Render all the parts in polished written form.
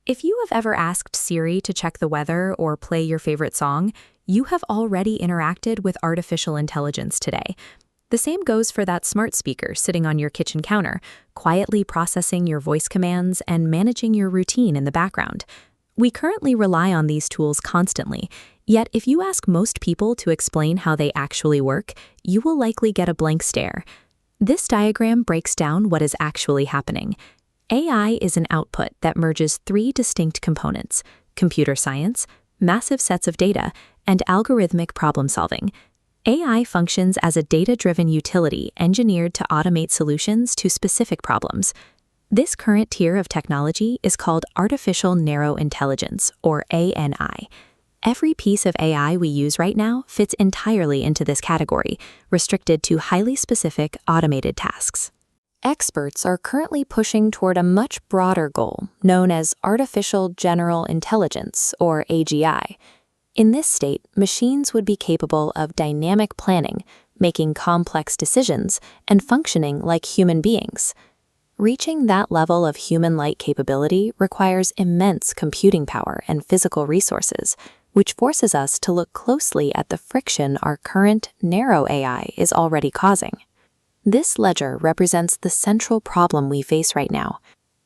If you have ever asked Siri to check the weather or play your favorite song, you have already interacted with artificial intelligence today. The same goes for that smart speaker sitting on your kitchen counter, quietly processing your voice commands and managing your routine in the background. We currently rely on these tools constantly, yet if you ask most people to explain how they actually work, you will likely get a blank stare. This diagram breaks down what is actually happening. AI is an output that merges three distinct components: computer science, massive sets of data, and algorithmic problem solving. AI functions as a data-driven utility engineered to automate solutions to specific problems. This current tier of technology is called artificial narrow intelligence, or ANI. Every piece of AI we use right now fits entirely into this category, restricted to highly specific automated tasks. Experts are currently pushing toward a much broader goal, known as artificial general intelligence, or AGI. In this state, machines would be capable of dynamic planning, making complex decisions, and functioning like human beings. Reaching that level of human-like capability requires immense computing power and physical resources, which forces us to look closely at the friction our current narrow AI is already causing. This ledger represents the central problem we face right now.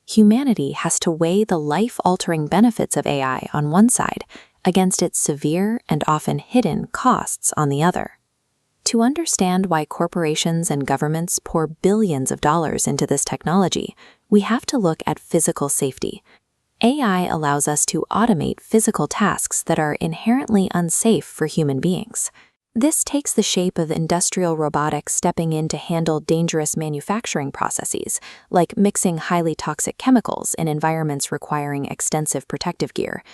Humanity has to weigh the life-altering benefits of AI on one side against its severe and often hidden costs on the other. To understand why corporations and governments pour billions of dollars into this technology, we have to look at physical safety. AI allows us to automate physical tasks that are inherently unsafe for human beings. This takes the shape of industrial robotics stepping in to handle dangerous manufacturing processes, like mixing highly toxic chemicals in environments requiring extensive protective gear.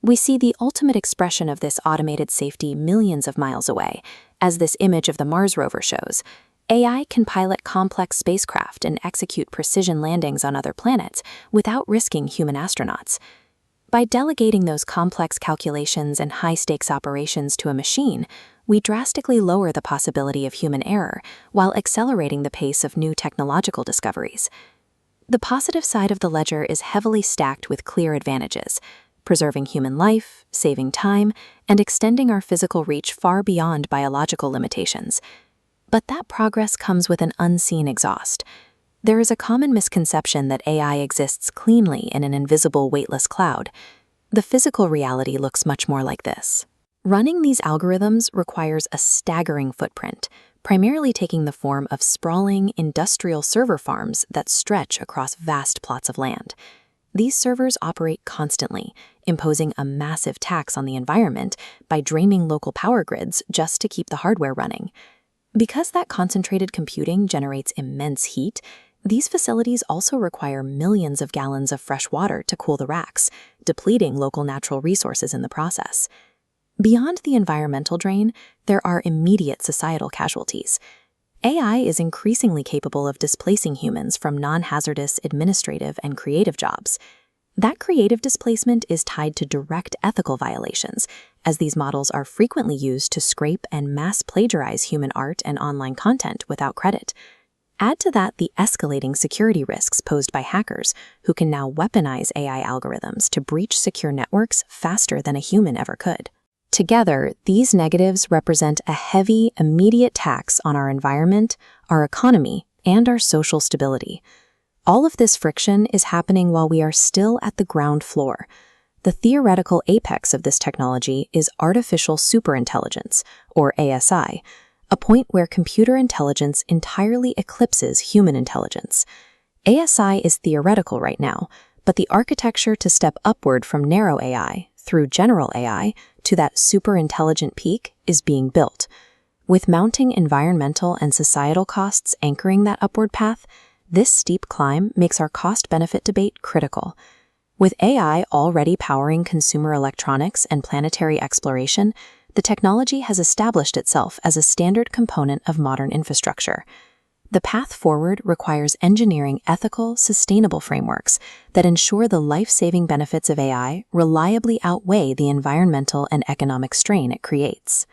We see the ultimate expression of this automated safety millions of miles away, as this image of the Mars rover shows. AI can pilot complex spacecraft and execute precision landings on other planets without risking human astronauts. By delegating those complex calculations and high-stakes operations to a machine, we drastically lower the possibility of human error while accelerating the pace of new technological discoveries. The positive side of the ledger is heavily stacked with clear advantages: preserving human life, saving time, and extending our physical reach far beyond biological limitations. But that progress comes with an unseen exhaust. There is a common misconception that AI exists cleanly in an invisible, weightless cloud. The physical reality looks much more like this. Running these algorithms requires a staggering footprint, primarily taking the form of sprawling industrial server farms that stretch across vast plots of land. These servers operate constantly, imposing a massive tax on the environment by draining local power grids just to keep the hardware running. Because that concentrated computing generates immense heat, these facilities also require millions of gallons of fresh water to cool the racks, depleting local natural resources in the process. Beyond the environmental drain, there are immediate societal casualties. AI is increasingly capable of displacing humans from non-hazardous administrative and creative jobs. That creative displacement is tied to direct ethical violations, as these models are frequently used to scrape and mass plagiarize human art and online content without credit. Add to that the escalating security risks posed by hackers, who can now weaponize AI algorithms to breach secure networks faster than a human ever could. Together, these negatives represent a heavy, immediate tax on our environment, our economy, and our social stability. All of this friction is happening while we are still at the ground floor. The theoretical apex of this technology is artificial superintelligence, or ASI, a point where computer intelligence entirely eclipses human intelligence. ASI is theoretical right now, but the architecture to step upward from narrow AI through general AI to that superintelligent peak is being built. With mounting environmental and societal costs anchoring that upward path, this steep climb makes our cost-benefit debate critical. With AI already powering consumer electronics and planetary exploration, the technology has established itself as a standard component of modern infrastructure. The path forward requires engineering ethical, sustainable frameworks that ensure the life-saving benefits of AI reliably outweigh the environmental and economic strain it creates.